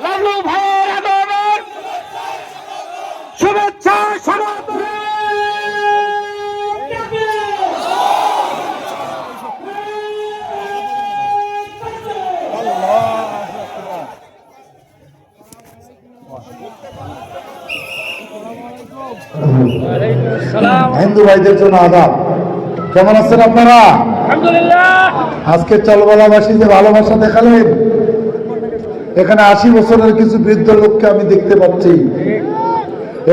লালু ভাইয়ের আগমন শুভেচ্ছা সনাতনী হিন্দু ভাইদের জন্য আদাব। কেমন আছেন আপনারা? আজকে চলবলাবাসী যে ভালোবাসা দেখালেন, এখানে 80 বছরের কিছু বৃদ্ধ লোককে আমি দেখতে পাচ্ছি,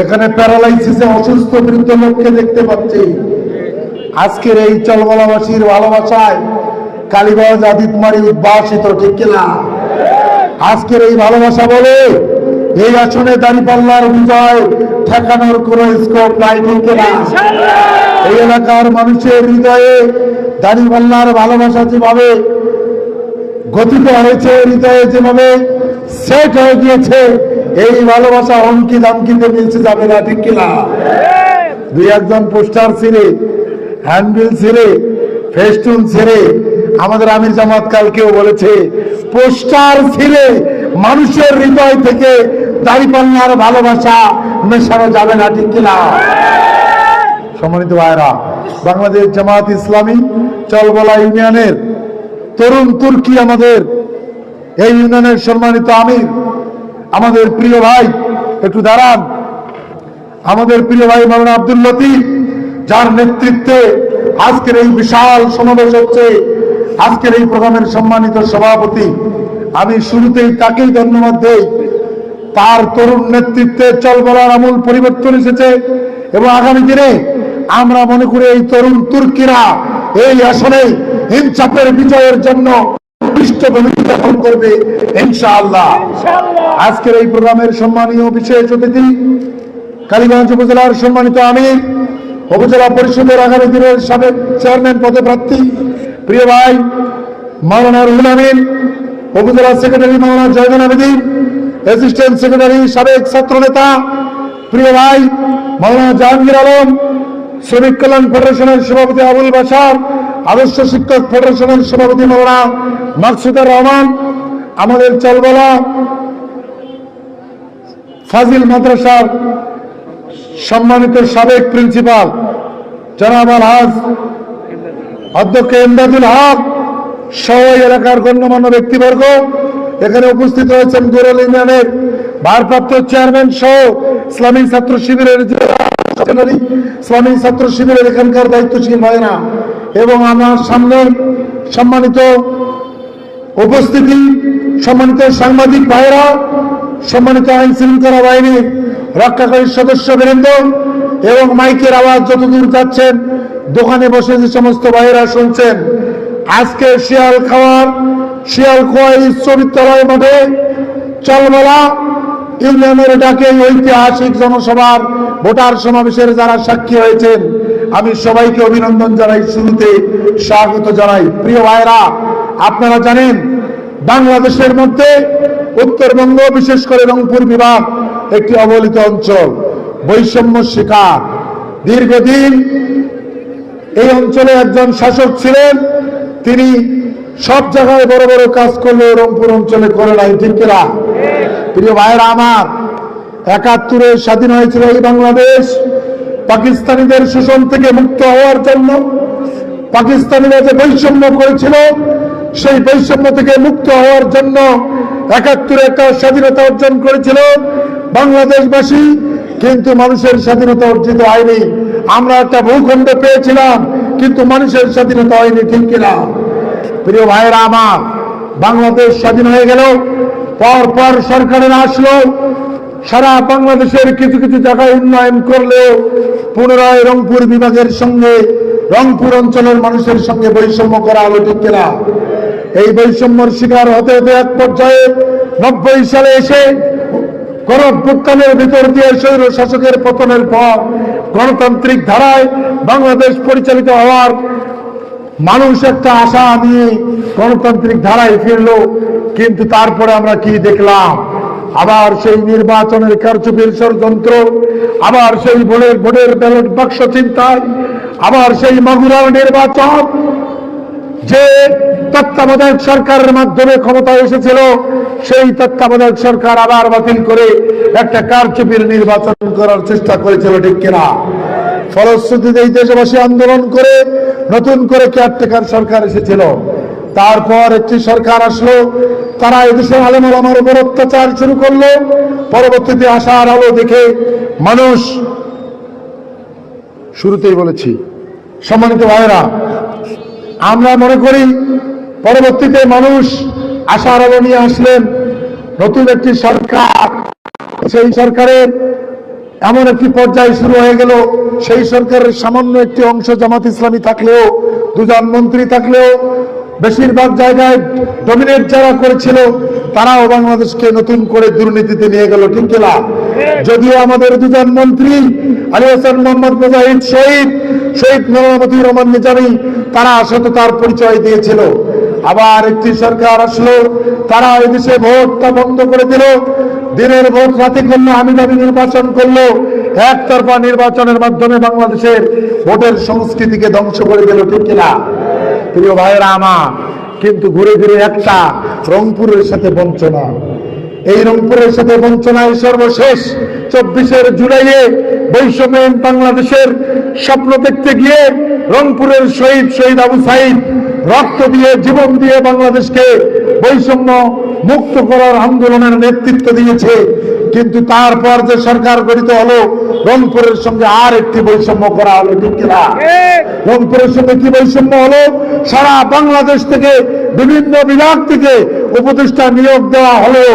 এখানে প্যারালাইসিসে অসুস্থ বৃদ্ধ লোককে দেখতে পাচ্ছি। আজকের এই চলবলাবাসীর ভালোবাসায় কালীগঞ্জ আদিতমারি উদ্ভাসিত, ঠিক কিনা? আজকের এই ভালোবাসা বলে এই আসনে দাঁড়িপাল্লার বিজয় ঠেকানোর কোন স্কোপ নাই, ঠিক কিনা? এই এলাকার মানুষের হৃদয়ে দাঁড়িপাল্লার ভালোবাসা যেভাবে গঠিত হয়েছে, হৃদয়ে যেভাবে সেট হয়ে গিয়েছে, এই ভালোবাসা হুমকি দামকিতে মিলছে যাবে না, ঠিক কিনা? দুই একজন পোস্টার ছিঁড়ে, হ্যান্ডবিল ছিঁড়ে, ফেস্টুন ছিঁড়ে, আমাদের আমির জামাত কালকেও বলেছে, পোস্টার ছিঁড়ে মানুষের হৃদয় থেকে দাঁড়িপাল্লার ভালোবাসা মেশানো যাবে না, ঠিক কিনা? সম্মানিত ভাইরা, বাংলাদেশ জামাত ইসলামী চলবলা ইউনিয়নের তরুণ তুর্কি, আমাদের এই ইউনিয়নের সম্মানিত আমির, আমাদের প্রিয় ভাই, একটু দাঁড়ান, আমাদের প্রিয় ভাই মাওলানা আব্দুল লতিফ, যার নেতৃত্বে আজকের এই বিশাল সমাবেশ হচ্ছে, আজকের এই প্রোগ্রামের সম্মানিত সভাপতি, আমি শুরুতেই তাকেই ধন্যবাদ দেই। তার তরুণ নেতৃত্বে চলবলার আমূল পরিবর্তন এসেছে এবং আগামী দিনে আমরা মনে করি এই তরুণ তুর্কিরা এই আসনে ইনসাফের বিজয়ের জন্য ভূমিকা পালন করবে ইনশাআল্লাহ। আজকের এই প্রোগ্রামের সম্মানীয় বিশেষ অতিথি, কালীগঞ্জ উপজেলার সম্মানিত আমির, উপজেলা পরিষদের আগামী দিনের সাবেক চেয়ারম্যান পদে প্রার্থী প্রিয় ভাই মাওলানা রুহুল আমিন, উপজেলা সেক্রেটারি মাওলানা জয়নুল আবেদিন, অ্যাসিস্ট্যান্ট সেক্রেটারি সাবেক ছাত্র নেতা প্রিয় ভাই মাওলানা জাহাঙ্গীর আলম, শ্রমিক কল্যাণ ফেডারেশনের সভাপতি আবুল বাশার, আদর্শ শিক্ষক ফেডারেশনের সভাপতি মাওলানা মাকসুদুর রহমান, আমাদের চলবলা ফাজিল মাদ্রাসার সম্মানিত সাবেক প্রিন্সিপাল জনাব আলহাজ অধ্যক্ষ ইমদাদুল হক সহ এলাকার গণ্যমান্য ব্যক্তিবর্গ, এখানে উপস্থিত হয়েছেন গোরল ইউনিয়নের ভারপ্রাপ্ত চেয়ারম্যান সহ ইসলামী ছাত্র শিবিরের ইসলামী ছাত্র শিবিরের এখানকার দায়িত্বশীল ভাইরা, এবং আমার সামনে সম্মানিত উপস্থিতি, সম্মানিত সাংবাদিক ভাইরা, সম্মানিত আইন শৃঙ্খলা বাহিনীর রক্ষাকারী সদস্যবৃন্দ এবং মাইকের আওয়াজ যতদূর যাচ্ছেন, দোকানে বসে যে সমস্ত ভাইয়েরা শুনছেন, আজকে শিয়ালখোয়া বিশ্ববিদ্যালয় মাঠে চলবলা ইউনিয়নের ডাকে ঐতিহাসিক জনসভার ভোটার সমাবেশের যারা সাক্ষী হয়েছেন, আমি সবাইকে অভিনন্দন জানাই, শুরুতে স্বাগত জানাই। প্রিয় ভাইরা, আপনারা জানেন বাংলাদেশের মধ্যে উত্তরবঙ্গ, বিশেষ করে রংপুর বিভাগ একটি অবহেলিত অঞ্চল, বৈষম্য শিকার। দীর্ঘদিন এই অঞ্চলে একজন শাসক ছিলেন, তিনি সব জায়গায় বড় বড় কাজ করলেও রংপুর অঞ্চলে করে নাই, ঠিক কিনা? প্রিয় ভাইরা আমার, ৭১ স্বাধীন হয়েছিল এই বাংলাদেশ পাকিস্তানিদের শোষণ থেকে মুক্ত হওয়ার জন্য। পাকিস্তানিরা যে বৈষম্য করেছিল, সেই বৈষম্য থেকে মুক্ত হওয়ার জন্য ৭১ একটা স্বাধীনতা অর্জন করেছিল বাংলাদেশবাসী, কিন্তু মানুষের স্বাধীনতা অর্জিত হয়নি। আমরা একটা ভূখণ্ড পেয়েছিলাম, কিন্তু মানুষের স্বাধীনতা হয়নি, ঠিক কিনা? প্রিয় ভাইরা আমার, বাংলাদেশ স্বাধীন হয়ে গেল, পর সরকারের আসলো, সারা বাংলাদেশের কিছু কিছু জায়গায় উন্নয়ন করলেও পুনরায় রংপুর বিভাগের সঙ্গে, রংপুর অঞ্চলের মানুষের সঙ্গে বৈষম্য করা হলো, ঠিক কিনা? এই বৈষম্যের শিকার হতে হতে এক পর্যায়ে ৯০ সালে এসে গণঅভ্যুত্থানের ভিতর দিয়ে স্বৈর শাসকের পতনের পর গণতান্ত্রিক ধারায় বাংলাদেশ পরিচালিত হওয়ার মানুষ একটা আশা নিয়ে গণতান্ত্রিক ধারায় ফিরলো। কিন্তু তারপরে আমরা কি দেখলাম? আবার সেই নির্বাচনের কারচুপির ষড়যন্ত্র, আবার সেই ভোটের ব্যালট বাক্স চিন্তায়, আবার সেই মাগুরার নির্বাচন, যে তত্ত্বাবধায়ক সরকারের মাধ্যমে ক্ষমতায় এসেছিল, সেই তত্ত্বাবধায়ক সরকার আবার বাতিল করে একটা কারচুপির নির্বাচন করার চেষ্টা করেছিল, ঠিক কিনা? ফলশ্রুতিতে এই দেশবাসী আন্দোলন করে নতুন করে কেয়ারটেকার সরকার এসেছিল। তারপর একটি সরকার আসলো, তারা এদেশের আলেম ওলামার উপর অত্যাচার শুরু করলো। পরবর্তীতে আশার আলো দেখে মানুষ, শুরুতেই বলেছি সম্মানিত ভাইয়েরা, আমরা মনে করি পরবর্তীতে মানুষ আশার আলো নিয়ে আসলেন, নতুন একটি সরকার। সেই সরকারের এমন একটি পর্যায়ে শুরু হয়ে গেল, সেই সরকারের সামান্য একটি অংশ জামাত ইসলামী থাকলেও, দুজন মন্ত্রী থাকলেও, বেশিরভাগ জায়গায় ডমিনেট যারা করেছিল তারাও বাংলাদেশকে নতুন করে দুর্নীতিতে নিয়ে গেল, ঠিক কিনা? যদিও আমাদের দুজন মন্ত্রী আলী হাসান মোহাম্মদ মুজাহিদ শহীদ মৌলানা রহমান নিজামী তারা সততার পরিচয় দিয়েছিল। আবার একটি সরকার আসলো, তারা এদেশে ভোটটা বন্ধ করে দিল, দিনের ভোট রাতে করলো, আমি দাবি নির্বাচন করলো, একতরফা নির্বাচনের মাধ্যমে বাংলাদেশের ভোটের সংস্কৃতিকে ধ্বংস করে দিল, ঠিক কিনা? প্রিয় ভাইয়েরা আমার, কিন্তু ঘুরে ঘুরে একটা রংপুরের সাথে বঞ্চনা, এই রংপুরের সাথে বঞ্চনায় সর্বশেষ 24 জুলাইয়ে বৈষম্যহীন বাংলাদেশের স্বপ্ন দেখতে গিয়ে রংপুরের শহীদ আবু সাইদ রক্ত দিয়ে জীবন দিয়ে বাংলাদেশকে বৈষম্য মুক্ত করার আন্দোলনের নেতৃত্ব দিয়েছে। কিন্তু তারপর যে সরকার গঠিত হলো, রংপুরের সঙ্গে আর একটি বৈষম্য করা হলো, ঠিক কিনা? রংপুরের সঙ্গে কি বৈষম্য হলো? সারা বাংলাদেশ থেকে বিভিন্ন বিভাগ থেকে উপদেষ্টা নিয়োগ দেওয়া হলো,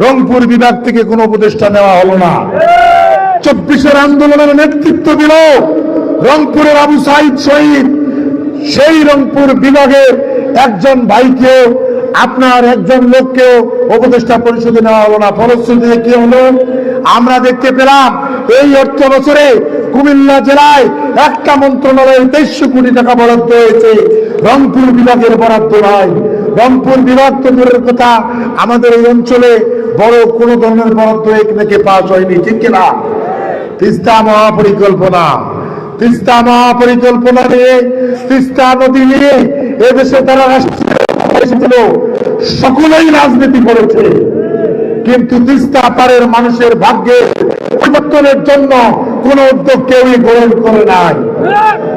রংপুর বিভাগ থেকে কোনো উপদেষ্টা নেওয়া হলো না। 24 আন্দোলনের নেতৃত্ব দিল রংপুরের আবু সাইদ শহীদ, সেই রংপুর বিভাগের একজন ভাইকেও, আপনার একজন লোককেও উপদেষ্টা পরিষদে নেওয়া হলো না। ফলশ্রুতিতে কি হলো? আমরা দেখতে পেলাম এই অর্থ বছরে কুমিল্লা জেলায় একটা মন্ত্রণালয়ে 2300 কোটি টাকা বরাদ্দ হয়েছে, রংপুর বিভাগের বরাদ্দ নয়। রংপুর বিভাগ তো দূরের কথা, আমাদের এই অঞ্চলে বড় কোনো ধরনের বরাদ্দ এখানে পাস হয়নি, ঠিক কিনা? তিস্তা মহাপরিকল্পনা নিয়ে, তিস্তা নদী নিয়ে এদেশে তারা এসেছিল, সকলেই রাজনীতি করেছে, কিন্তু তিস্তা পারের মানুষের ভাগ্যে পরিবর্তনের জন্য কোন উদ্যোগ কেউই গ্রহণ করে নাই।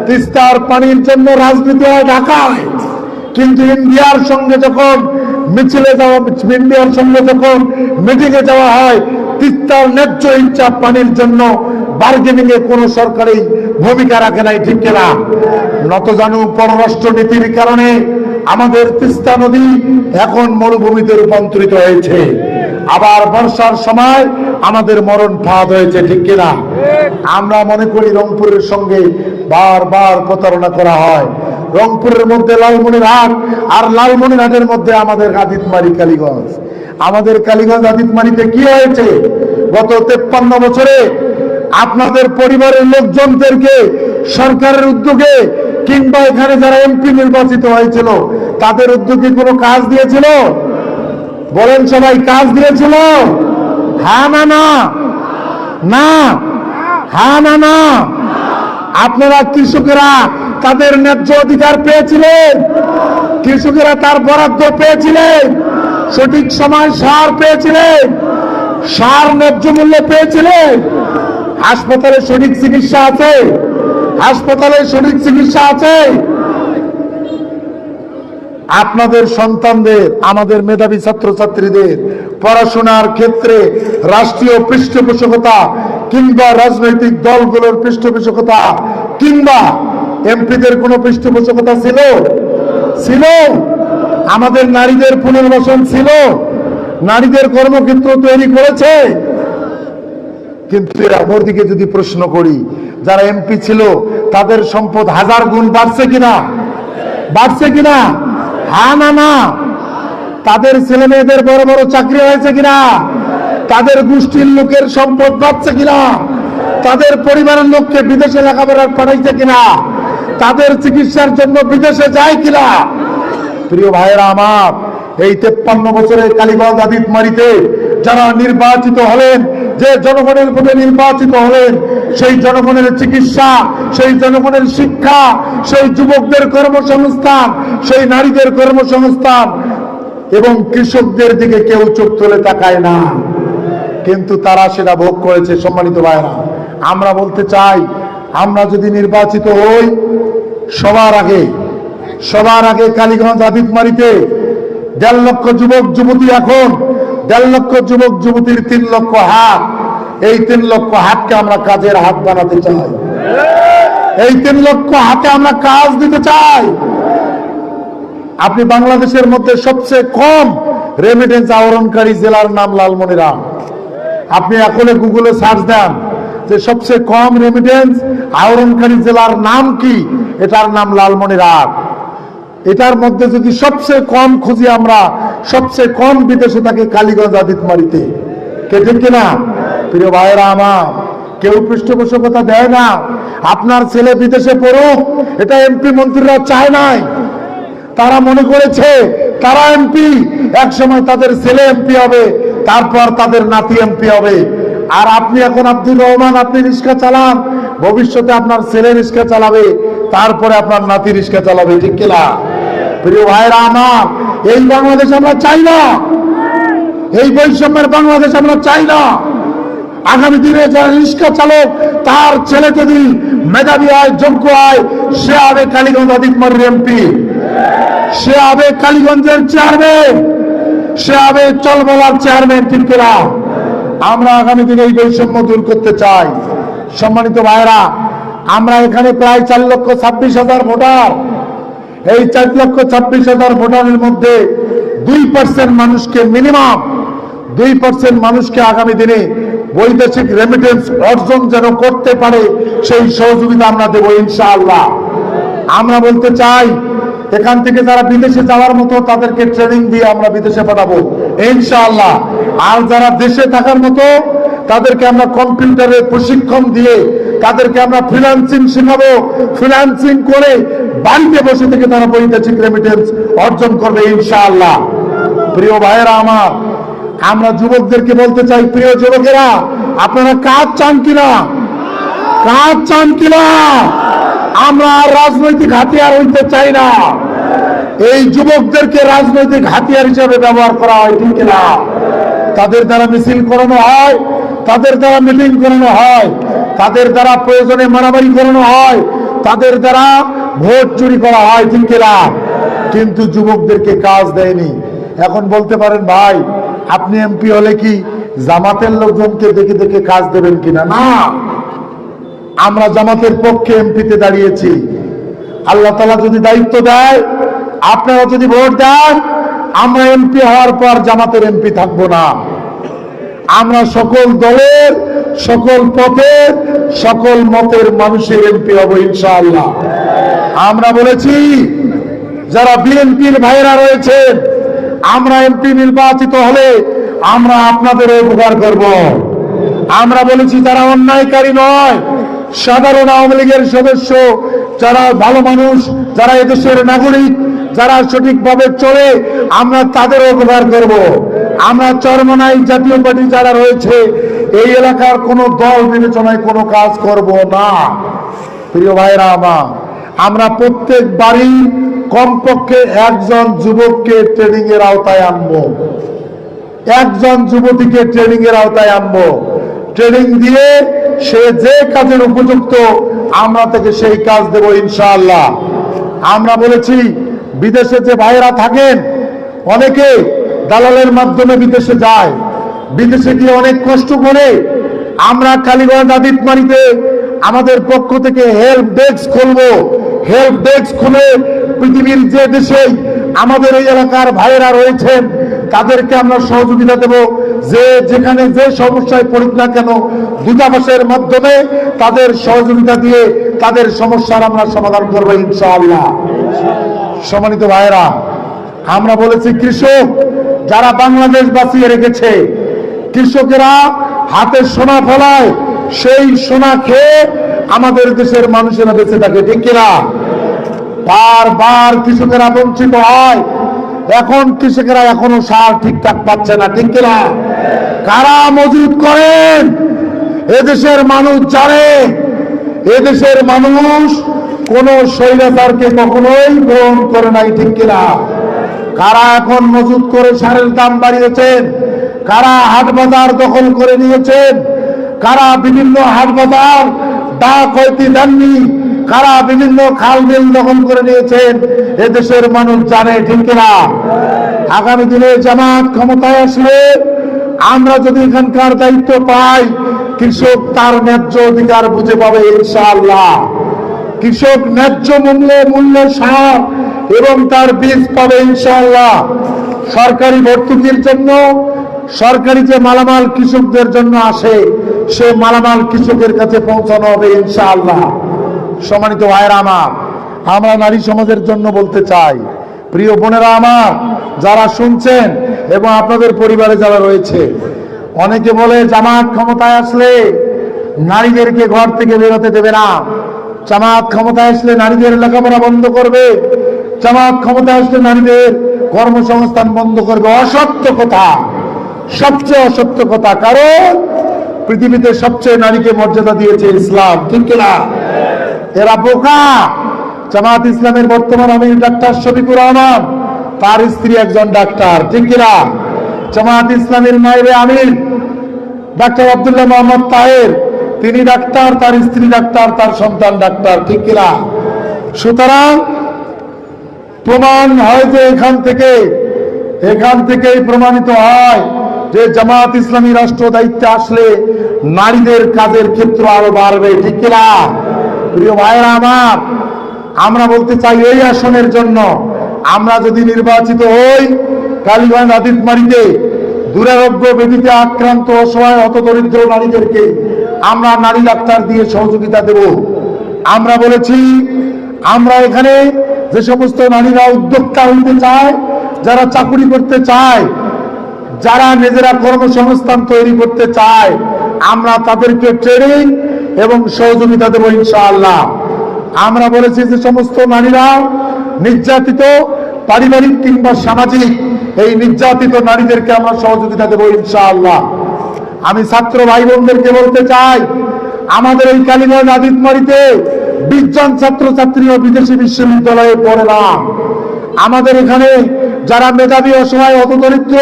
তিস্তার পানির জন্য রাজনীতি হয় ঢাকায়, কিন্তু ইন্ডিয়ার সঙ্গে যখন মিটিংয়ে যাওয়া হয়, তিস্তার ন্যায্য ইচ্ছা পানির জন্য বার্গেনিং এ কোন সরকারি ভূমিকা রাখে নাই, ঠিক কিনা? নতজানু পররাষ্ট্র নীতির কারণে আমাদের তিস্তা নদী এখন মরুভূমিতে রূপান্তরিত হয়েছে, আবার বর্ষার সময় আমাদের মরণ ফাঁদ হয়েছে, ঠিক কিনা? আমরা মনে করি রংপুরের সঙ্গে বারবার প্রতারণা করা হয়। রংপুরের মধ্যে লালমনিরহাট, আর লালমনিরহাটের মধ্যে আমাদের আদিতমারি কালীগঞ্জ। আমাদের কালীগঞ্জ আদিতমারিতে কি হয়েছে? গত 53 বছরে আপনাদের পরিবারের লোকজনদেরকে সরকারের উদ্যোগে কিংবা এখানে যারা এমপি নির্বাচিত হয়েছিল তাদের উদ্যোগে কোনো কাজ দিয়েছিল? বলেন সবাই, কাজ দিয়েছিল? হ্যাঁ না না? না, হ্যাঁ না না? আপনারা কৃষকেরা তাদের ন্যায্য অধিকার পেয়েছিলেন? কৃষকেরা তার বরাদ্দ পেয়েছিলেন? সঠিক সময় সার পেয়েছিলেন? সার ন্যায্য মূল্যে পেয়েছিলেন? হাসপাতালে সঠিক চিকিৎসা আছে? হাসপাতালে সঠিক চিকিৎসা আছে? আপনাদের সন্তানদের, আমাদের মেধাবী ছাত্রছাত্রীদের পড়াশোনার ক্ষেত্রে রাষ্ট্রীয় পৃষ্ঠপোষকতা কিংবা রাজনৈতিক দলগুলোর পৃষ্ঠপোষকতা কিংবা এমপিদের কোনো পৃষ্ঠপোষকতা ছিল? আমাদের নারীদের পুনর্বাসন ছিল? নারীদের কর্মক্ষেত্র তৈরি করেছে? কিন্তু অপরদিকে যদি প্রশ্ন করি, যারা এমপি ছিল তাদের সম্পদ 1000 গুণ বাড়ছে কিনা? বাড়ছে কিনা? হ্যাঁ না না? তাদের ছেলে মেয়েদের বড় বড় চাকরি হয়েছে কিনা? তাদের গোষ্ঠীর লোকের সম্পদ বাড়ছে কিনা? তাদের পরিবারের লোককে বিদেশে লেখাপড়া পাঠাইছে কিনা? তাদের চিকিৎসার জন্য বিদেশে যায় কিনা? প্রিয় ভাইয়েরা আমার, এই 53 বছরের কালীগঞ্জ আদিতমারিতে যারা নির্বাচিত হলেন, যে জনগণের ভোটে নির্বাচিত হলেন, সেই জনগণের চিকিৎসা, সেই জনগণের শিক্ষা, সেই যুবকদের কর্মসংস্থান, সেই নারীদের কর্মসংস্থান এবং কৃষকদের দিকে কেউ চোখ তুলে তাকায় না, কিন্তু তারা সেটা ভোগ করেছে। সম্মানিত ভাইরা, আমরা বলতে চাই, আমরা যদি নির্বাচিত হই, সবার আগে কালীগঞ্জ আদিতমারিতে 1.5 লক্ষ যুবক যুবতী, এখন 1.5 লক্ষ যুবক যুবতীর 3 লক্ষ হাত, এই 3 লক্ষ হাতকে আমরা কাজের হাত বানাতে চাই। এই 3 লক্ষ হাতে আমরা কাজ দিতে চাই। আপনি বাংলাদেশের মধ্যে সবচেয়ে কম রেমিটেন্স আহরণকারী জেলার নাম লালমনিরহাট। আপনি এখন গুগলে সার্চ দেন যে সবচেয়ে কম রেমিটেন্স আহরণকারী জেলার নাম কি, এটার নাম লালমনিরহাট। এটার মধ্যে যদি সবচেয়ে কম খুঁজি আমরা, সবচেয়ে কম বিদেশে থাকে কালীগঞ্জ আদিতমারিতে। কে ঠিক কিনা? প্রিয় ভাইয়েরা আমার, কেউ পৃষ্ঠপোষকতা দেয় না। আপনার ছেলে বিদেশে পড়ুক, এটা এমপি মন্ত্রীরা চায় নাই। তারা মনে করেছে তারা এমপি, এক সময় তাদের ছেলে এমপি হবে, তারপর তাদের নাতি এমপি হবে। আর আপনি এখন আব্দুর রহমান, আপনি রিক্সা চালান, ভবিষ্যতে আপনার ছেলে রিক্সা চালাবে, তারপরে আপনার নাতি রিক্সা চালাবে। ঠিক কিনা? প্রিয় ভাইরা আমার, এই বাংলাদেশ আমরা চাই না, এই বৈষম্যের বাংলাদেশ আমরা চাই না। আগামী দিনে যারা রিক্সা চালক, তার ছেলে যদি মেধাবী হয়, যোগ্য হয়, সে হবে কালীগঞ্জ আদিতমারির এমপি, সে হবে কালীগঞ্জের চেয়ারম্যান, সে হবে চলবলার চেয়ারম্যান। ঠিক কিনা? আমরা আগামী দিনে এই বৈষম্য দূর করতে চাই। সম্মানিত ভাইরা, আমরা এখানে প্রায় 4,26,000 ভোটার। এই 4,26,000 ভোটারের মধ্যে 2% মানুষকে, মিনিমাম 2% মানুষকে আগামী দিনে বৈদেশিক রেমিটেন্স অর্জন যেন করতে পারে, সেই সহযোগিতা আমরা দেব ইনশাআল্লাহ। আমরা বলতে চাই, এখান থেকে যারা বিদেশে যাওয়ার মতো, তাদেরকে ট্রেনিং দিয়ে আমরা বিদেশে পাঠাবো ইনশাআল্লাহ। আর যারা দেশে থাকার মতো, তাদেরকে আমরা কম্পিউটারের প্রশিক্ষণ দিয়ে তাদেরকে আমরা ফ্রিল্যান্সিং শেখাবো। ফ্রিল্যান্সিং করে বাড়িতে বসে থেকে তারা বৈদেশিক রেমিটেন্স অর্জন করবে ইনশাআল্লাহ। প্রিয় ভাইয়েরা আমার, আমরা যুবকদেরকে বলতে চাই, প্রিয় যুবকেরা, আপনারা কাজ চান কিনা? কাজ চান কিনা? আমরা রাজনৈতিক হাতিয়ার হইতে চাই না। এই যুবকদেরকে রাজনৈতিক হাতিয়ার হিসেবে ব্যবহার করা হয়। ঠিক কিনা? তাদের দ্বারা মিছিল করানো হয়, তাদের দ্বারা মিটিং করানো হয়, তাদের দ্বারা প্রয়োজনে মারামারি করানো হয়, তাদের দ্বারা ভোট চুরি করা হয়। ঠিক কিনা? কিন্তু যুবকদেরকে কাজ দেয়নি। এখন বলতে পারেন, ভাই আপনি এমপি হলে কি জামাতের লোকজনকে দেখে দেখে কাজ দেবেন কিনা? না, আমরা জামাতের পক্ষে এমপিতে দাঁড়িয়েছি। আল্লাহ তাআলা যদি দায়িত্ব দেয়, আপনারা যদি ভোট দেন, আমরা এমপি হওয়ার পর জামাতের এমপি থাকবো না। আমরা সকল দলের, সকল পথের, সকল মতের মানুষের এমপি হব ইনশাআল্লাহ। আমরা বলেছি, যারা বিএনপির ভাইরা রয়েছেন, আমরা এমপি নির্বাচিত হলে আমরা আপনাদের উপকার করব। আমরা বলেছি, যারা অন্যায়কারী নয়, সাধারণ আওয়ামী লীগের সদস্য, যারা ভালো মানুষ, যারা এদেশের নাগরিক, যারা সঠিকভাবে চলে, আমরা তাদের উপকার করব। আমরা চরমনাই জাতীয় পার্টি যারা রয়েছে, এই এলাকার কোনো দল বিবেচনায় কোনো কাজ করব না। প্রিয় ভাইরা আমার, আমরা প্রত্যেক বাড়ি কমপক্ষে একজন যুবককে ট্রেনিং এর আওতায় আনবো, একজন যুবতীকে ট্রেনিং এর আওতায় আনবো। ট্রেনিং দিয়ে সে যে কাজের উপযুক্ত, আমরা তাকে সেই কাজ দেব ইনশাআল্লাহ। আমরা বলেছি, বিদেশে যে ভাইয়েরা থাকেন, অনেকে দালালের মাধ্যমে বিদেশে যায়, বিদেশে গিয়ে অনেক কষ্ট করে। আমরা কালীগঞ্জ আদিতমারিতে আমাদের পক্ষ থেকে হেল্প ডেস্ক খুলবো। হেল্প ডেস্ক খুলে পৃথিবীর যে দেশে আমাদের এই এলাকার ভাইয়েরা রয়েছেন, তাদেরকে আমরা সহযোগিতা দেব। যে যেখানে যে সমস্যায় পড়ুক না কেন, দূতাবাসের মাধ্যমে তাদের সহযোগিতা দিয়ে তাদের সমস্যার আমরা সমাধান করবো ইনশাআল্লাহ। সম্মানিত ভাইয়েরা, আমরা বলেছি, কৃষক যারা বাংলাদেশ বাঁচিয়ে রেখেছে, কৃষকেরা হাতে সোনা ফলায়, সেই সোনা খেয়ে আমাদের দেশের মানুষেরা বেঁচে থাকে। ঠিক কিনা? বারবার কৃষকেরা বঞ্চিত হয়। এখন কৃষকেরা এখনো সার ঠিকঠাক পাচ্ছে না। ঠিক কিনা? কারা মজুত করেন? এদেশের মানুষ জানে, এদেশের মানুষ কোন স্বৈরাচারকে কখনোই গ্রহণ করে নাই, ঠিক কিনা? কারা এখন মজুত করে সারের দাম বাড়িয়েছেন, কারা হাট বাজার দখল করে নিয়েছেন, কারা বিভিন্ন হাট বাজার ডাক হইতে দেননি, কারা বিভিন্ন খাল বিল দখল করে নিয়েছেন, এদেশের মানুষ জানে, ঠিক কিনা? আগামী দিনে জামাত ক্ষমতায় আসলে আমরা যদি এখানকার দায়িত্ব পাই, কৃষক তার ন্যায্য অধিকার বুঝে পাবে ইনশাআল্লাহ। কৃষক ন্যায্য মূল্যে সার এবং তার বীজ পাবে ইনশাআল্লাহ। সরকারি ভর্তুকির জন্য সরকারি যে মালামাল কৃষকদের জন্য আসে, সে মালামাল কৃষকের কাছে পৌঁছানো হবে ইনশাআল্লাহ। সম্মানিত ভাইয়েরা আমার, আমরা নারী সমাজের জন্য বলতে চাই, প্রিয় বোনেরা আমার যারা শুনছেন এবং আপনাদের পরিবারে যারা রয়েছে, অনেকে বলে জামাত ক্ষমতায় আসলে নারীদেরকে ঘর থেকে বেরোতে দেবে না, জামাত ক্ষমতায় আসলে নারীদের লেখাপড়া বন্ধ করবে, জামাত ক্ষমতায় আসলে নারীদের কর্মসংস্থান বন্ধ করবে। অসত্য কথা, সবচেয়ে অসত্য কথা। কারণ পৃথিবীতে সবচেয়ে নারীকে মর্যাদা দিয়েছে ইসলাম, ঠিক কিনা? এরা বোকা। জামাত ইসলামের বর্তমান আমির ডাক্তার শফিকুর রহমান, তার স্ত্রী একজন ডাক্তার, ঠিক কিনা? জামাত ইসলামের নায়েবে আমির ডাক্তার আব্দুল্লাহ মোহাম্মদ তাহের, তিনি ডাক্তার, তার স্ত্রী ডাক্তার, তার সন্তান ডাক্তার, ঠিক কিনা? সুতরাং প্রমাণ হয় যে এখান থেকেই প্রমাণিত হয় যে জামাত ইসলামী রাষ্ট্র দায়িত্বে আসলে নারীদের কাজের ক্ষেত্র আরো বাড়বে, ঠিক কিনা? প্রিয় ভাইয়েরা আমার, আমরা বলতে চাই এই আসনের জন্য আমরা যদি নির্বাচিত হই, কালীগঞ্জ আদিতমারিতে দুরারোগ্য ব্যাধিতে আক্রান্ত অসহায় হতদরিদ্র নারীদেরকে আমরা নারী ডাক্তার দিয়ে সহযোগিতা দেব। আমরা বলেছি, আমরা এখানে যে সমস্ত নারীরা উদ্যোক্তা হইতে চায়, যারা চাকুরি করতে চায়, যারা নিজেরা কর্মসংস্থান তৈরি করতে চায়, আমরা তাদেরকে ট্রেনিং এবং সহযোগিতা দেব ইনশাআল্লাহ। আমরা বলেছি যে সমস্ত নারীরা নির্যাতিত, পারিবারিক কিংবা সামাজিক, এই নির্যাতিত নারীদেরকে আমরা সহযোগিতা দেব ইনশাআল্লাহ। আমি ছাত্র ভাই বোনদেরকে বলতে চাই, আমাদের এই কালীগঞ্জ আদিতমারিতে 20 জন ছাত্রছাত্রী ও বিদেশি বিশ্ববিদ্যালয়ে পড়ে না। আমাদের এখানে যারা মেধাবী, অসহায়, হতদরিদ্র,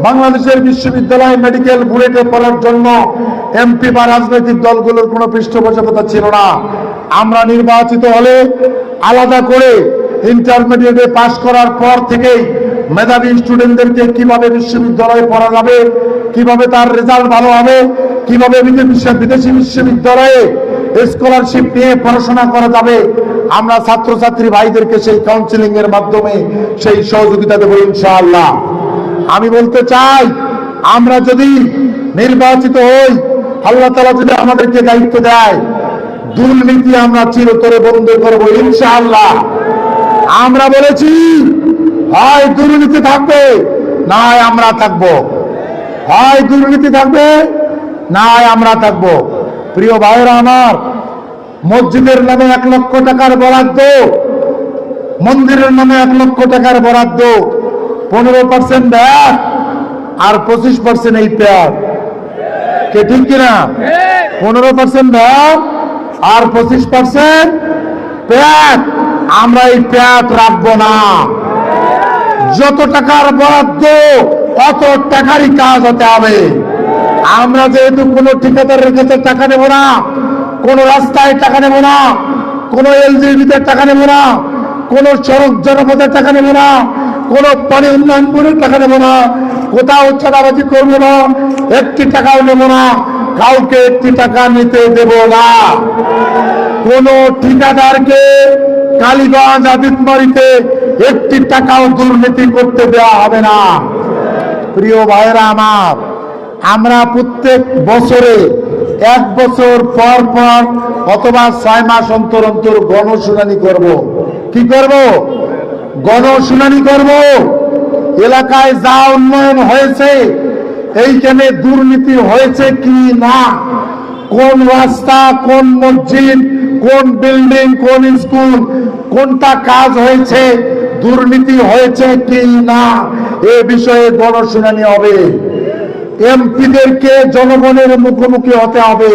বাংলাদেশের বিশ্ববিদ্যালয় মেডিকেল বুলেটে পড়ার জন্য এমপি বা রাজনৈতিক দলগুলোর কোনো পৃষ্ঠপোষকতা ছিল না। আমরা নির্বাচিত হলে আলাদা করে ইন্টারমিডিয়েটে পাশ করার পর থেকেই মেধাবী স্টুডেন্টদেরকে কিভাবে বিশ্ববিদ্যালয়ে পড়া যাবে, কিভাবে তার রেজাল্ট ভালো হবে, কিভাবে বিদেশি বিশ্ববিদ্যালয়ে স্কলারশিপ নিয়ে পড়াশোনা করা যাবে, আমরা ছাত্রছাত্রী ভাইদেরকে সেই কাউন্সিলিং এর মাধ্যমে সেই সহযোগিতা দেব ইনশাআল্লাহ। আমি বলতে চাই, আমরা যদি নির্বাচিত হই, আল্লাহ তাআলা যদি আমাদেরকে দায়িত্ব দেয়, দুর্নীতি আমরা চিরতরে বন্ধ করব ইনশাআল্লাহ। আমরা বলেছি, হয় দুর্নীতি থাকবে, না হয় আমরা থাকবো, হয় দুর্নীতি থাকবে, না হয় আমরা থাকবো। প্রিয় ভাইয়েরা আমার, মসজিদের নামে 1 লক্ষ টাকার বরাদ্দ, মন্দিরের নামে 1 লক্ষ টাকার বরাদ্দ, 15% ভ্যাট আর 25% এই প্যাট, কে ঠিক কিনা? 15% ভ্যাট আর 25% প্যাট। আমরা এই প্যাট রাখবো না। যত টাকার বরাদ্দ, অত টাকারই কাজ হতে হবে। আমরা যেহেতু কোনো ঠিকাদারের কাছে টাকা নেব না, কোন রাস্তায় টাকা নেব না, কোন এলজিবিতে টাকা নেব না, কোন সড়ক জনপথের টাকা নেব না, কোন পানি উন্নয়ন বোর্ডের টাকা নেব না, কোথাও চাঁদাবাজি করবো না, 1টি টাকাও নেব না, কাউকে 1টি টাকা নিতে দেব না। কোন ঠিকাদারকে কালীগঞ্জ আদিতমারিতে 1টি টাকাও দুর্নীতি করতে দেওয়া হবে না। প্রিয় ভাইয়েরা আমার, আমরা প্রত্যেক বছরে 1 বছর পর পর অথবা 6 মাস অন্তর অন্তর গণশুনানি করব। কি করব? গণশুনানি করব। এলাকায় যা উন্নয়ন হয়েছে, এইখানে দুর্নীতি হয়েছে কি না, কোন রাস্তা, কোন মসজিদ, কোন বিল্ডিং, কোন স্কুল, কোনটা কাজ হয়েছে, দুর্নীতি হয়েছে কি না, এ বিষয়ে গণশুনানি হবে। এমপিদেরকে জনগণের মুখোমুখি হতে হবে।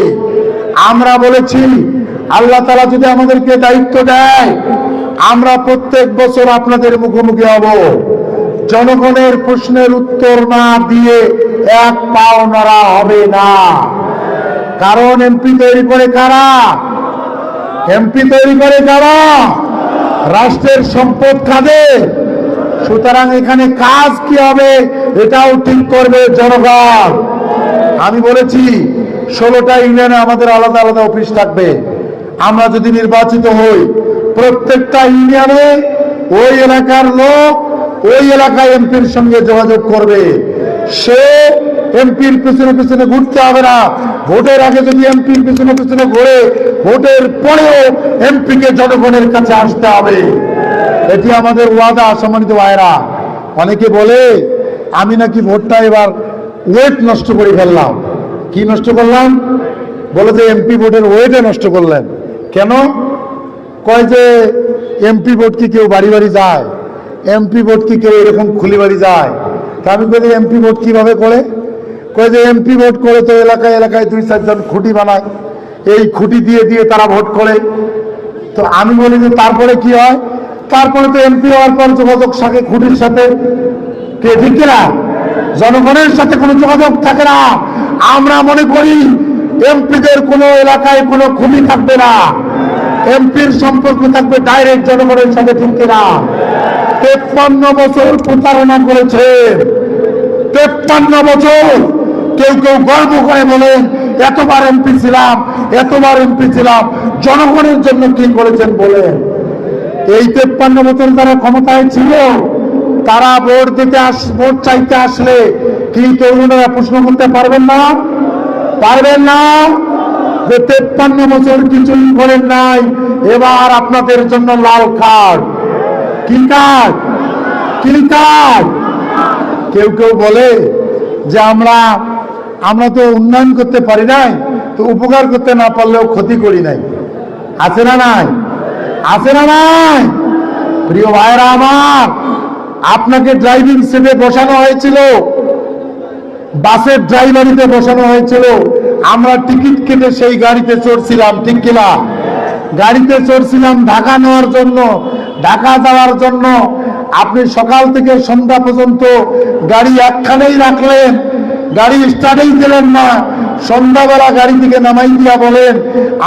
আমরা বলেছি আল্লাহ তাআলা যদি আমাদেরকে দায়িত্ব দেয়, আমরা প্রত্যেক বছর আপনাদের মুখোমুখি হব। জনগণের প্রশ্নের উত্তর না দিয়ে এক পাও নড়া হবে না। কারণ এমপি তৈরি করে কারা? এমপি তৈরি করে কারা? রাষ্ট্রের সম্পদ কাদের? সুতরাং এখানে কাজ কি হবে এটাও ঠিক করবে জনগণ। আমি বলেছি 16টা ইউনিয়নে আমাদের আলাদা আলাদা অফিস থাকবে। আমরা যদি নির্বাচিত হই, প্রত্যেকটা ইউনিয়নে ওই এলাকার লোক ওই এলাকায় এমপির সঙ্গে যোগাযোগ করবে। সে এমপির পিছনে পিছনে ঘুরতে হবে না। ভোটের আগে যদি এমপির পিছনে পিছনে ঘুরে, ভোটের পরেও এমপিকে জনগণের কাছে আসতে হবে। এটি আমাদের ওয়াদা। সম্মানিত ভাইরা, অনেকে বলে আমি নাকি ভোটটা এবার ওয়েট নষ্ট করে ফেললাম। কি নষ্ট করলাম? বলে যে এমপি ভোটের ওয়েটে নষ্ট করলেন। কেন? কয় যে এমপি ভোট কি কেউ বাড়ি বাড়ি যায়? এমপি ভোট কি কেউ এরকম খুলি বাড়ি যায়? তা আমি বলি এমপি ভোট কিভাবে করে? কয় যে এমপি ভোট করে তো এলাকায় এলাকায় 2-4 জন খুঁটি বানায়, এই খুঁটি দিয়ে দিয়ে তারা ভোট করে। তো আমি বলি যে তারপরে কি হয়? তারপরে তো এমপি হওয়ার পর যোগাযোগ থাকে খুঁটির সাথে, কে ঠিক না? জনগণের সাথে কোনো যোগাযোগ থাকে না। আমরা মনে করি এমপিদের কোনো এলাকায় কোনো খুঁটি থাকবে না, এমপির সম্পর্ক থাকবে ডাইরেক্ট জনগণের সাথে, ঠিক না? 53 বছর প্রতারণা করেছে, 53 বছর। কেউ কেউ গর্ব করে বলেন এতবার এমপি ছিলাম, এতবার এমপি ছিলাম। জনগণের জন্য কি করেছেন বলেন? এই 53 বছর তারা ক্ষমতায় ছিল, তারা ভোট ভোট চাইতে আসলে কি তরুণরা প্রশ্ন করতে পারবেন না? পারবেন না? যে 53 বছর কিছুই করেন নাই, এবার আপনাদের জন্য লাল কার্ড। কি কার্ড? কি কার্ড? কেউ কেউ বলে যে আমরা তো উন্নয়ন করতে পারি নাই, তো উপকার করতে না পারলেও ক্ষতি করি নাই। আছে না নাই? আছে না নাই? প্রিয় ভাইরা আমার, আপনাকে ড্রাইভিং সিটে বসানো হয়েছিল, বাসের ড্রাইভারিতে বসানো হয়েছিল, আমরা টিকিট কেটে সেই গাড়িতে চড়ছিলাম, ঠিক কিনা? গাড়িতে চড়ছিলাম ঢাকা নেওয়ার জন্য, ঢাকা যাওয়ার জন্য। আপনি সকাল থেকে সন্ধ্যা পর্যন্ত গাড়ি একখানেই রাখলেন, গাড়ি স্টার্টই দিলেন না। সন্ধ্যাবেলা গাড়ি থেকে নামাই দিয়া বলেন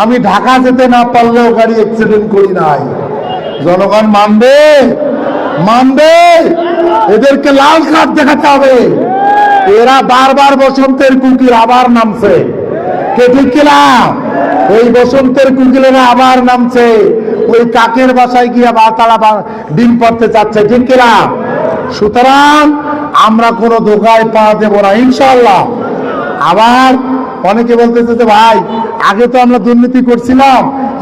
আমি ঢাকা যেতে না পারলেও গাড়ি অ্যাক্সিডেন্ট করি নাই। জনগণ মানবে? মানবে? এদেরকে লাল কার্ড দেখাতে হবে। এরা বারবার বসন্তের কুকিল আবার নামছে, কে ঠিক কিনা? ওই বসন্তের কুকিলেরা আবার নামছে, ওই কাকের বাসায় গিয়ে তারা ডিম পাড়তে চাচ্ছে, ঠিক কিনা? সুতরাং আমরা কোনো ধোকায় পা দেব না ইনশাআল্লাহ। আবার অনেকে বলতেছে যে ভাই আগে তো আমরা দুর্নীতি করছিলাম,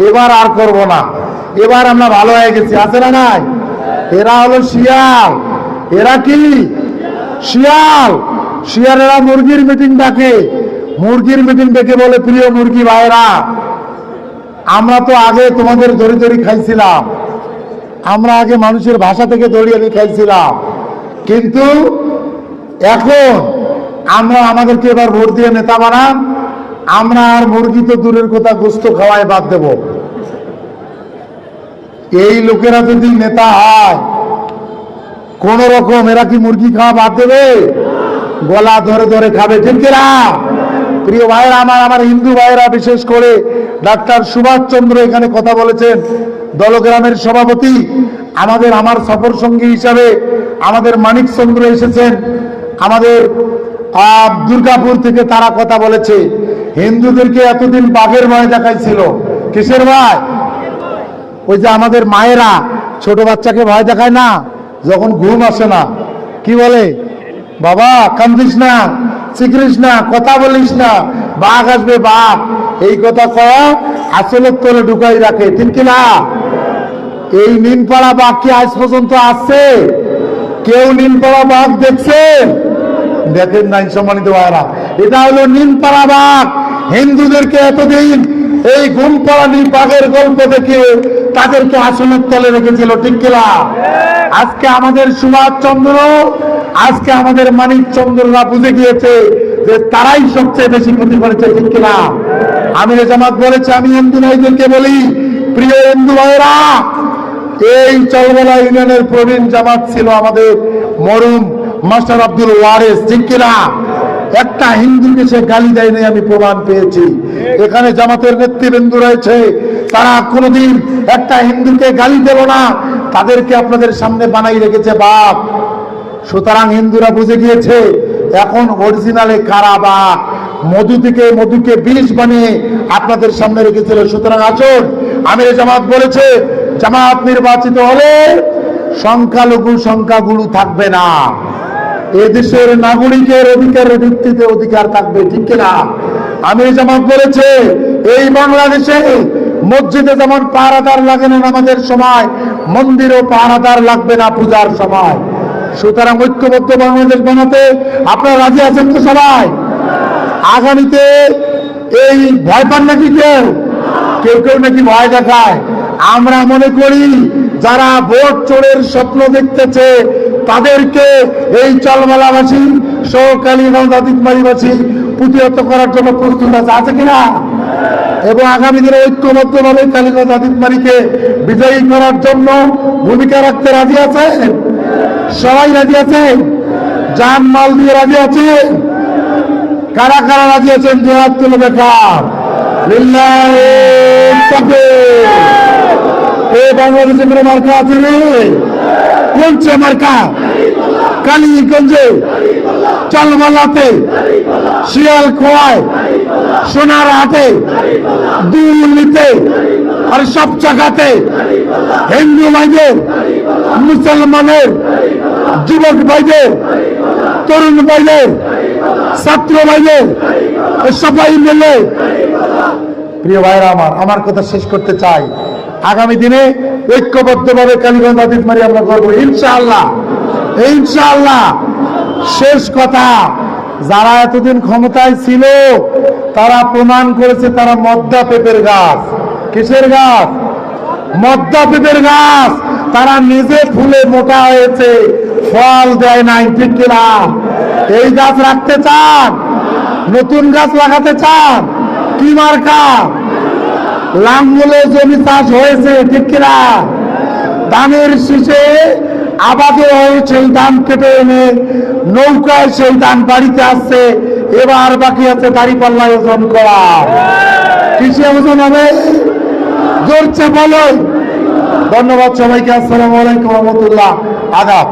এবার আর করব না, এবার আমরা ভালো হয়ে গেছি। আছে না নাই? এরা হলো শিয়াল। এরা কি? শিয়াল। শিয়ালেরা মুরগির মিটিং ডাকে, মুরগির মিটিং ডেকে বলে প্রিয় মুরগি ভাইরা, আমরা তো আগে তোমাদের দড়ি দড়ি খাইছিলাম, আমরা আগে মানুষের ভাষা থেকে দড়ি আনি খাইছিলাম, কিন্তু এখন আমরা আমাদেরকে এবার ভোট দিয়ে নেতা বানান, আমরা আর মুরগি তো দূরের কথা গোস্ত খাওয়ায় বাদ দেব। এই লোকেরা যদি নেতা হয় কোন রকম, এরা কি মুরগি খাওয়া বাদ দেবে? গলা ধরে ধরে খাবে, ঠিক কিনা? প্রিয় ভাইরা আমার হিন্দু ভাইরা বিশেষ করে ডাক্তার সুভাষ চন্দ্র এখানে কথা বলেছেন, দলগ্রামের সভাপতি, আমার সফর সঙ্গী হিসাবে আমাদের মানিক চন্দ্র এসেছেন, আমাদের দুর্গাপুর থেকে তারা কথা বলেছে। হিন্দুদেরকে এতদিন বাঘের ভয় দেখাইছিল, কিসের ভয়? ওই যে আমাদের মায়েরা ছোট বাচ্চাকে ভয় দেখায় না, যখন ঘুম আসে না, কি বলে? বাবা কান্দিস না, চিকরিস না, কথা বলিস না, বাঘ আসবে বাঘ, এই কথা কয়া আসলের তলে ঢুকাই রাখে, ঠিক কিনা? এই নিমপাড়া বাঘ কি আজ পর্যন্ত আসছে? কেউ নিমপাড়া বাঘ দেখছে? দেখেন নাই। সম্মানিত ভাইরা, এটা হলো নিমপাড়া বাঘ। হিন্দুদেরকে এতদিন এই ঘুম পাড়ানি বাঘের গল্প দেখে তাদেরকে আসনের তলে রেখেছিল, ঠিক কিনা? আজকে আমাদের সুভাষ চন্দ্র, আজকে আমাদের মানিক চন্দ্ররা বুঝে গিয়েছে যে তারাই সবচেয়ে বেশি ক্ষতি করেছে, ঠিক কিনা? আমিরে জামাত বলেছে, আমি হিন্দু ভাইদেরকে বলি, প্রিয় হিন্দু ভাইরা, এই চলবেলা ইউনিয়নের প্রবীণ জামাত ছিল আমাদের মরুম মাস্টার আব্দুল ওয়ারেস, ঠিক কিনা? একটা হিন্দুকে সে গালি দেয় নাই, আমি প্রমাণ পেয়েছি। এখানে জামাতের নেতৃবৃন্দ রয়েছে, তারা কোনোদিন একটা হিন্দুকে গালি দেব না, তাদেরকে আপনাদের সামনে বানাই রেখেছে বাপ। সুতরাং হিন্দুরা বুঝে গিয়েছে এখন অরিজিনালে কারা বাপ। মধু থেকে মধুকে বিষ বানিয়ে আপনাদের সামনে রেখেছিল। সুতরাং আসুন, আমিরে জামাত বলেছে, জামাত নির্বাচিত হলে সংখ্যালঘু সংখ্যাগুরু থাকবে না, এদেশের নাগরিকের অধিকারের ভিত্তিতে অধিকার থাকবে, ঠিক কিনা? আমিরে জামাত বলেছে, এই বাংলাদেশে মসজিদে যেমন পাহারাদার লাগে না নামাজের সময়, মন্দিরেও পাহারাদার লাগবে না পূজার সময়। সুতরাং ঐক্যবদ্ধ বাংলাদেশ বানাতে আপনারা রাজি আছেন তো সবাই? আগামীতে এই ভয় পান নাকি কেউ? কেউ কেউ নাকি ভয় দেখায়। আমরা মনে করি যারা ভোট চোরের স্বপ্ন দেখতেছে তাদেরকে এই চলমালাবাসী সহ কালীগঞ্জ আদিতমারিবাসী প্রতিহত করার জন্য প্রস্তুত আছে কিনা? এবং আগামী দিনে ঐক্যবদ্ধভাবে কালীগঞ্জ আদিতমারিকে বিজয়ী করার জন্য ভূমিকা রাখতে রাজি আছে? সবাই রাজি আছে? জান মাল দিয়ে রাজি আছে? কারা কারা রাজি আছেন? জবাব তুলে দেখান। এই বাংলাদেশে কোনো মার্কা আছে রে? কোনছে মার্কা? কালীগঞ্জে, চলমালাতে, শিয়াল খোয়ায়, সোনার হাটে, দিল্লিতে, আর সব জায়গাতে হিন্দু ভাইদের, মুসলমানের, যুবক ভাইদের, তরুণ ভাইদের, ছাত্র ভাইদের সবাই মিলে, প্রিয় ভাইরা আমার কথা শেষ করতে চাই, আগামী দিনে ঐক্যবদ্ধভাবে কালীগঞ্জ আদিতমারি আমরা করবো ইনশাআল্লাহ, ইনশাআল্লাহ। শেষ কথা, যারা এতদিন ক্ষমতায় ছিল তারা প্রমাণ করেছে তারা মদ্দা পেঁপের গাছ। কিসের গাছ? মদ্দা পেঁপের গাছ। তারা নিজে ফুলে মোটা হয়েছে, ফল দেয় নাই, ঠিক কিনা? এই গাছ রাখতে চান? নতুন গাছ লাগাতে চান? কি মার্কা? লাঙ্গলে জমি চাষ হয়েছে, ঠিক কিনা? ধানের শীষে আবাদে সেই ধান কেটে এনে নৌকায় সেই ধান বাড়িতে আসছে, এবার বাকি আছে দাঁড়িপাল্লায় ওজন করা। কিসে ওজন হবে? জোরছে বলো। ধন্যবাদ সবাইকে। আসসালামু আলাইকুম রহমতুল্লাহ। আদাব।